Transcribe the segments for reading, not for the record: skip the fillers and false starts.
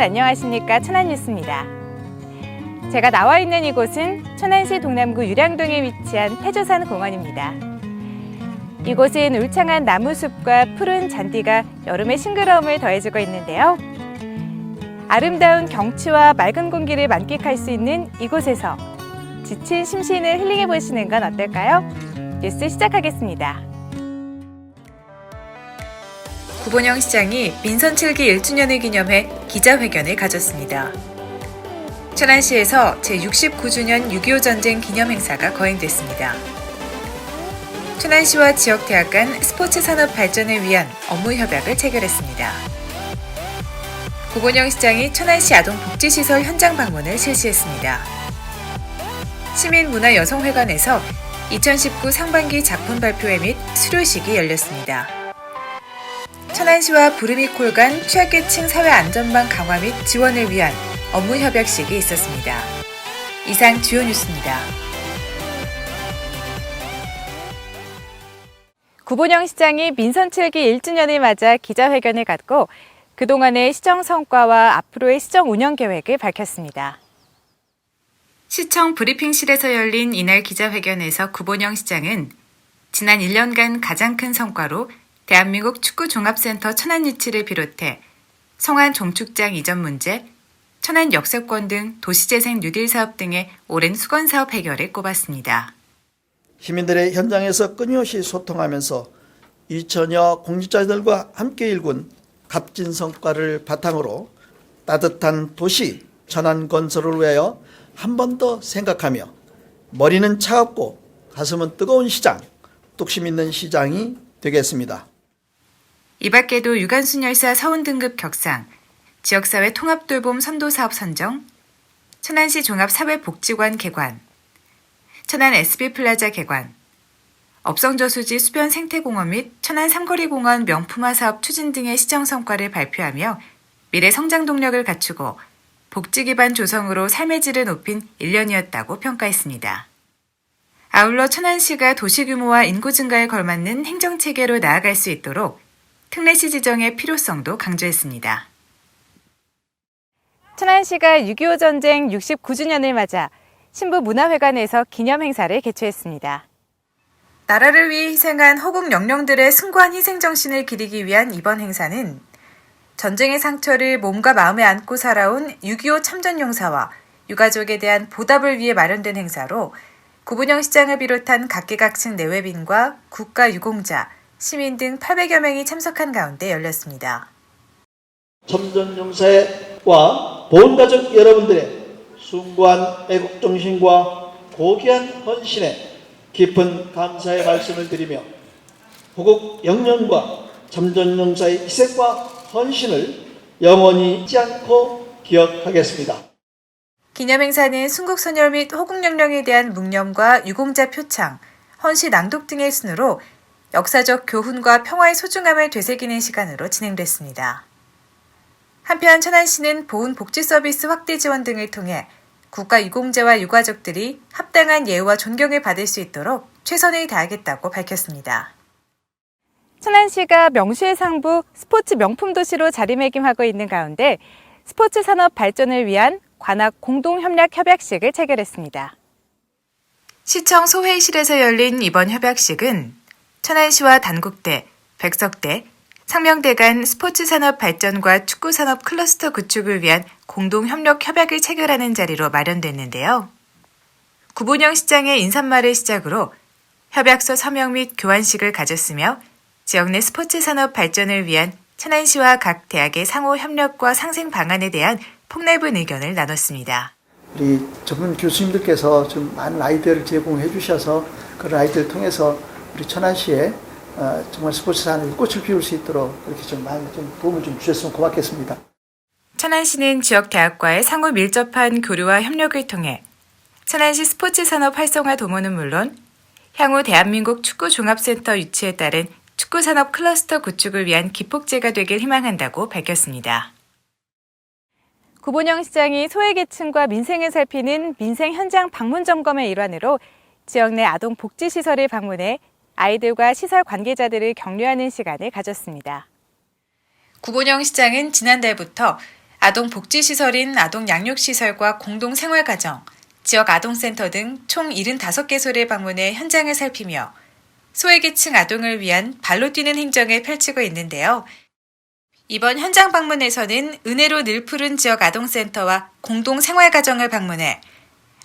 여러분 안녕하십니까? 천안뉴스입니다. 제가 나와 있는 이곳은 천안시 동남구 유량동에 위치한 태조산 공원입니다. 이곳은 울창한 나무숲과 푸른 잔디가 여름의 싱그러움을 더해주고 있는데요. 아름다운 경치와 맑은 공기를 만끽할 수 있는 이곳에서 지친 심신을 힐링해 보시는 건 어떨까요? 뉴스 시작하겠습니다. 구본영 시장이 민선 7기 1주년을 기념해 기자회견을 가졌습니다. 천안시에서 제69주년 6.25 전쟁 기념 행사가 거행됐습니다. 천안시와 지역대학 간 스포츠 산업 발전을 위한 업무 협약을 체결했습니다. 구본영 시장이 천안시 아동복지시설 현장 방문을 실시했습니다. 시민문화여성회관에서 2019 상반기 작품 발표회 및 수료식이 열렸습니다. 천안시와 부르미콜 간 취약계층 사회안전망 강화 및 지원을 위한 업무 협약식이 있었습니다. 이상 주요 뉴스입니다. 구본영 시장이 민선 7기 1주년을 맞아 기자회견을 갖고 그동안의 시정 성과와 앞으로의 시정 운영 계획을 밝혔습니다. 시청 브리핑실에서 열린 이날 기자회견에서 구본영 시장은 지난 1년간 가장 큰 성과로 대한민국 축구종합센터 천안 유치를 비롯해 성안 종축장 이전 문제, 천안 역세권 등 도시재생 뉴딜 사업 등의 오랜 수건사업 해결을 꼽았습니다. 시민들의 현장에서 끊임없이 소통하면서 2천여 공직자들과 함께 일군 값진 성과를 바탕으로 따뜻한 도시 천안 건설을 위하여 한 번 더 생각하며 머리는 차갑고 가슴은 뜨거운 시장, 뚝심 있는 시장이 되겠습니다. 이 밖에도 유관순열사 서훈 등급 격상, 지역사회 통합돌봄 선도사업 선정, 천안시 종합사회복지관 개관, 천안 SB플라자 개관, 업성저수지 수변 생태공원 및 천안 삼거리공원 명품화 사업 추진 등의 시정 성과를 발표하며 미래 성장 동력을 갖추고 복지 기반 조성으로 삶의 질을 높인 1년이었다고 평가했습니다. 아울러 천안시가 도시 규모와 인구 증가에 걸맞는 행정체계로 나아갈 수 있도록 특례시 지정의 필요성도 강조했습니다. 천안시가 6.25 전쟁 69주년을 맞아 신부문화회관에서 기념행사를 개최했습니다. 나라를 위해 희생한 허국 영령들의 숭고한 희생정신을 기리기 위한 이번 행사는 전쟁의 상처를 몸과 마음에 안고 살아온 6.25 참전용사와 유가족에 대한 보답을 위해 마련된 행사로 구본영 시장을 비롯한 각계각층 내외빈과 국가유공자, 시민 등 800여 명이 참석한 가운데 열렸습니다. 참전용사와 보훈가족 여러분들의 숭고한 애국정신과 고귀한 헌신에 깊은 감사의 말씀을 드리며 호국 영령과 참전용사의 희생과 헌신을 영원히 잊지 않고 기억하겠습니다. 기념행사는 순국선열 및 호국영령에 대한 묵념과 유공자 표창, 헌시 낭독 등의 순으로 역사적 교훈과 평화의 소중함을 되새기는 시간으로 진행됐습니다. 한편 천안시는 보훈 복지 서비스 확대 지원 등을 통해 국가 유공자와 유가족들이 합당한 예우와 존경을 받을 수 있도록 최선을 다하겠다고 밝혔습니다. 천안시가 명시의 상부 스포츠 명품 도시로 자리매김하고 있는 가운데 스포츠 산업 발전을 위한 관악 공동협력 협약식을 체결했습니다. 시청 소회의실에서 열린 이번 협약식은 천안시와 단국대, 백석대, 상명대 간 스포츠 산업 발전과 축구 산업 클러스터 구축을 위한 공동협력 협약을 체결하는 자리로 마련됐는데요. 구본영 시장의 인사말을 시작으로 협약서 서명 및 교환식을 가졌으며 지역 내 스포츠 산업 발전을 위한 천안시와 각 대학의 상호 협력과 상생 방안에 대한 폭넓은 의견을 나눴습니다. 우리 전문 교수님들께서 좀 많은 아이디어를 제공해 주셔서 그런 아이디어를 통해서 우리 천안시에 정말 스포츠 산업이 꽃을 피울 수 있도록 이렇게 좀 많은 도움을 좀 주셨으면 고맙겠습니다. 천안시는 지역 대학과의 상호 밀접한 교류와 협력을 통해 천안시 스포츠 산업 활성화 도모는 물론 향후 대한민국 축구 종합센터 유치에 따른 축구 산업 클러스터 구축을 위한 기폭제가 되길 희망한다고 밝혔습니다. 구본영 시장이 소외계층과 민생을 살피는 민생 현장 방문 점검의 일환으로 지역 내 아동 복지시설을 방문해 아이들과 시설 관계자들을 격려하는 시간을 가졌습니다. 구본영 시장은 지난달부터 아동복지시설인 아동양육시설과 공동생활가정, 지역 아동센터 등 총 75개소를 방문해 현장을 살피며 소외계층 아동을 위한 발로 뛰는 행정을 펼치고 있는데요. 이번 현장 방문에서는 은혜로 늘 푸른 지역 아동센터와 공동생활가정을 방문해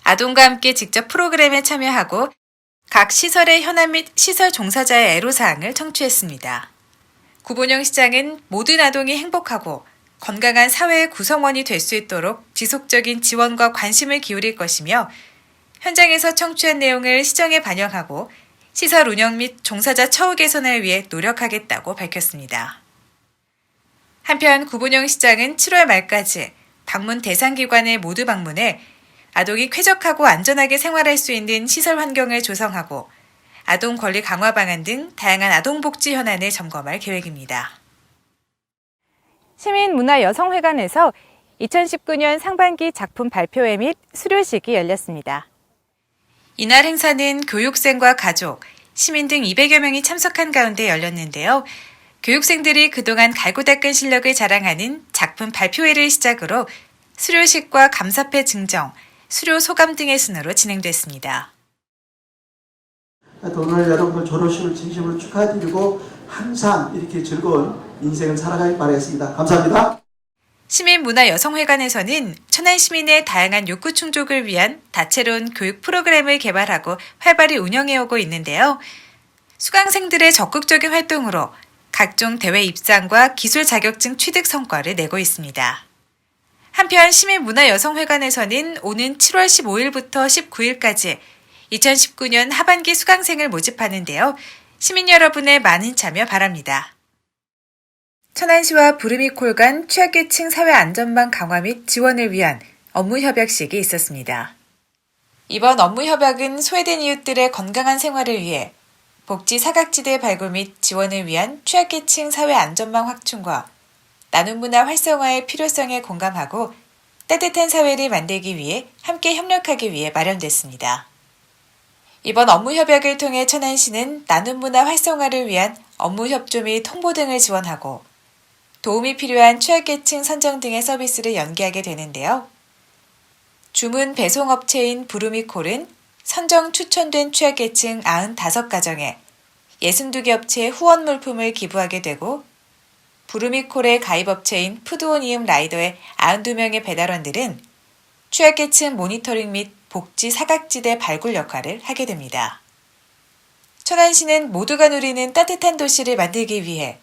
아동과 함께 직접 프로그램에 참여하고 각 시설의 현안 및 시설 종사자의 애로사항을 청취했습니다. 구본영 시장은 모든 아동이 행복하고 건강한 사회의 구성원이 될 수 있도록 지속적인 지원과 관심을 기울일 것이며 현장에서 청취한 내용을 시정에 반영하고 시설 운영 및 종사자 처우 개선을 위해 노력하겠다고 밝혔습니다. 한편 구본영 시장은 7월 말까지 방문 대상 기관을 모두 방문해 아동이 쾌적하고 안전하게 생활할 수 있는 시설 환경을 조성하고 아동 권리 강화 방안 등 다양한 아동복지 현안을 점검할 계획입니다. 시민문화여성회관에서 2019년 상반기 작품 발표회 및 수료식이 열렸습니다. 이날 행사는 교육생과 가족, 시민 등 200여 명이 참석한 가운데 열렸는데요. 교육생들이 그동안 갈고 닦은 실력을 자랑하는 작품 발표회를 시작으로 수료식과 감사패 증정, 수료 소감 등의 순으로 진행됐습니다. 오늘 여러분 졸업식을 진심으로 축하드리고 항상 이렇게 즐거운 인생을 살아가길 바라겠습니다. 감사합니다. 시민문화여성회관에서는 천안 시민의 다양한 욕구 충족을 위한 다채로운 교육 프로그램을 개발하고 활발히 운영해오고 있는데요. 수강생들의 적극적인 활동으로 각종 대회 입상과 기술 자격증 취득 성과를 내고 있습니다. 한편 시민문화여성회관에서는 오는 7월 15일부터 19일까지 2019년 하반기 수강생을 모집하는데요. 시민 여러분의 많은 참여 바랍니다. 천안시와 부르미콜 간 취약계층 사회 안전망 강화 및 지원을 위한 업무협약식이 있었습니다. 이번 업무협약은 소외된 이웃들의 건강한 생활을 위해 복지 사각지대 발굴 및 지원을 위한 취약계층 사회 안전망 확충과 나눔 문화 활성화의 필요성에 공감하고 따뜻한 사회를 만들기 위해 함께 협력하기 위해 마련됐습니다. 이번 업무협약을 통해 천안시는 나눔 문화 활성화를 위한 업무 협조 및 홍보 등을 지원하고 도움이 필요한 취약계층 선정 등의 서비스를 연계하게 되는데요. 주문 배송업체인 부르미콜은 선정 추천된 취약계층 95가정에 62개 업체의 후원 물품을 기부하게 되고 부르미콜의 가입업체인 푸드온이음 라이더의 92명의 배달원들은 취약계층 모니터링 및 복지 사각지대 발굴 역할을 하게 됩니다. 천안시는 모두가 누리는 따뜻한 도시를 만들기 위해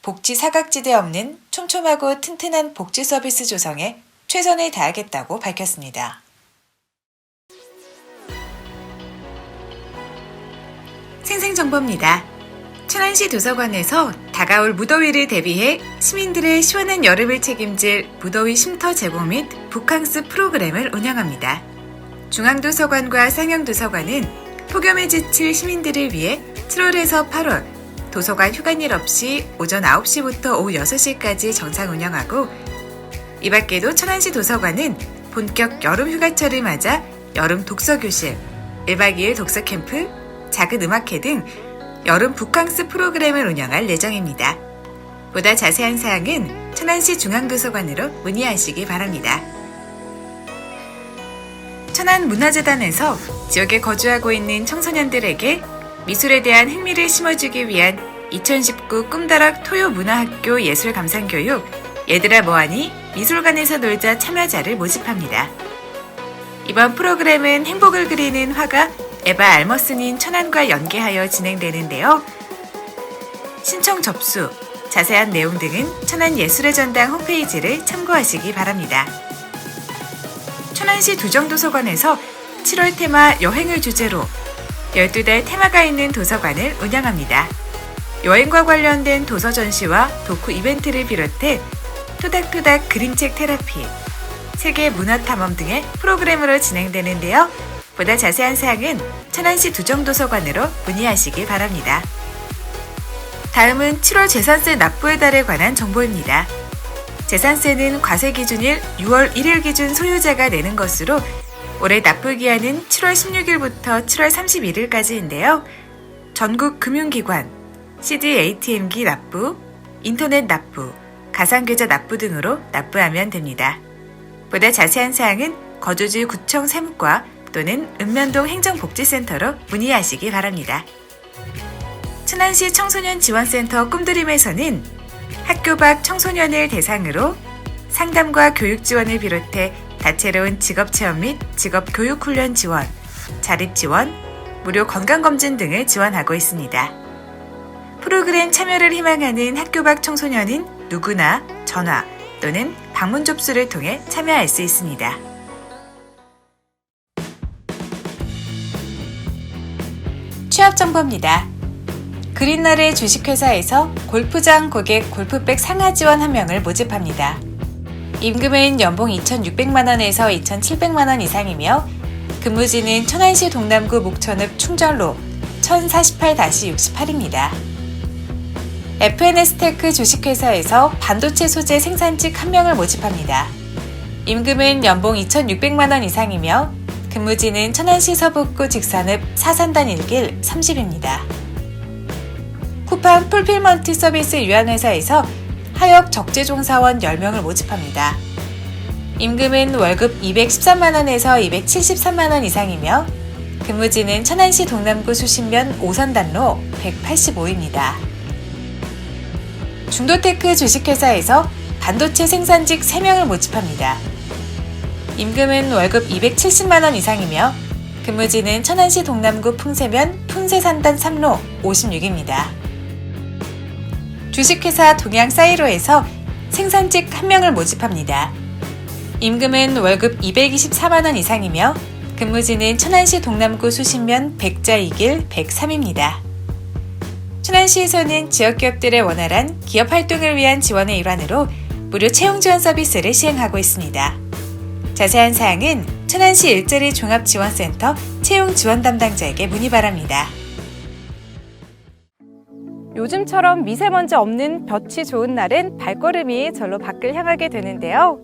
복지 사각지대 없는 촘촘하고 튼튼한 복지 서비스 조성에 최선을 다하겠다고 밝혔습니다. 생생정보입니다. 천안시 도서관에서 다가올 무더위를 대비해 시민들의 시원한 여름을 책임질 무더위 쉼터 제공 및 북캉스 프로그램을 운영합니다. 중앙도서관과 상영도서관은 폭염에 지칠 시민들을 위해 7월에서 8월 도서관 휴관일 없이 오전 9시부터 오후 6시까지 정상 운영하고 이 밖에도 천안시 도서관은 본격 여름 휴가철을 맞아 여름 독서교실, 1박 2일 독서 캠프, 작은 음악회 등 여름 북캉스 프로그램을 운영할 예정입니다. 보다 자세한 사항은 천안시 중앙도서관으로 문의하시기 바랍니다. 천안문화재단에서 지역에 거주하고 있는 청소년들에게 미술에 대한 흥미를 심어주기 위한 2019 꿈다락 토요문화학교 예술감상교육 얘들아 뭐하니 미술관에서 놀자 참여자를 모집합니다. 이번 프로그램은 행복을 그리는 화가 에바 알머슨인 천안과 연계하여 진행되는데요. 신청 접수, 자세한 내용 등은 천안예술의 전당 홈페이지를 참고하시기 바랍니다. 천안시 두정도서관에서 7월 테마 여행을 주제로 12달 테마가 있는 도서관을 운영합니다. 여행과 관련된 도서 전시와 도쿠 이벤트를 비롯해 토닥토닥 그림책 테라피, 세계 문화 탐험 등의 프로그램으로 진행되는데요. 보다 자세한 사항은 천안시 두정도서관으로 문의하시기 바랍니다. 다음은 7월 재산세 납부의 달에 관한 정보입니다. 재산세는 과세 기준일 6월 1일 기준 소유자가 내는 것으로 올해 납부 기한은 7월 16일부터 7월 31일까지인데요. 전국 금융기관, CD ATM기 납부, 인터넷 납부, 가상계좌 납부 등으로 납부하면 됩니다. 보다 자세한 사항은 거주지 구청 세무과 또는 읍면동 행정복지센터로 문의하시기 바랍니다. 천안시 청소년 지원센터 꿈드림에서는 학교 밖 청소년을 대상으로 상담과 교육 지원을 비롯해 다채로운 직업체험 및 직업교육훈련 지원, 자립지원, 무료 건강검진 등을 지원하고 있습니다. 프로그램 참여를 희망하는 학교 밖 청소년은 누구나 전화 또는 방문 접수를 통해 참여할 수 있습니다. 취업 정보입니다. 그린날의 주식회사에서 골프장 고객 골프백 상하 지원 1명을 모집합니다. 임금은 연봉 2,600만원에서 2,700만원 이상이며 근무지는 천안시 동남구 목천읍 충전로 1048-68입니다. FNS테크 주식회사에서 반도체 소재 생산직 1명을 모집합니다. 임금은 연봉 2,600만원 이상이며 근무지는 천안시 서북구 직산읍 사산단 1길 30입니다. 쿠팡 풀필먼트 서비스 유한회사에서 하역 적재종사원 10명을 모집합니다. 임금은 월급 213만원에서 273만원 이상이며 근무지는 천안시 동남구 수신면 5선단로 185입니다. 중도테크 주식회사에서 반도체 생산직 3명을 모집합니다. 임금은 월급 270만원 이상이며 근무지는 천안시 동남구 풍세면 풍세산단 3로 56입니다. 주식회사 동양사이로에서 생산직 1명을 모집합니다. 임금은 월급 224만원 이상이며 근무지는 천안시 동남구 수신면 백자 2길 103입니다. 천안시에서는 지역기업들의 원활한 기업 활동을 위한 지원의 일환으로 무료 채용 지원 서비스를 시행하고 있습니다. 자세한 사항은 천안시 일자리 종합지원센터 채용 지원 담당자에게 문의 바랍니다. 요즘처럼 미세먼지 없는 볕이 좋은 날은 발걸음이 절로 밖을 향하게 되는데요.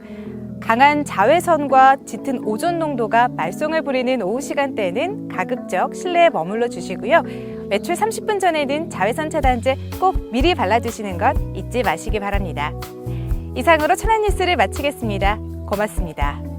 강한 자외선과 짙은 오존 농도가 말썽을 부리는 오후 시간대에는 가급적 실내에 머물러 주시고요. 외출 30분 전에는 자외선 차단제 꼭 미리 발라주시는 것 잊지 마시기 바랍니다. 이상으로 천안 뉴스를 마치겠습니다. 고맙습니다.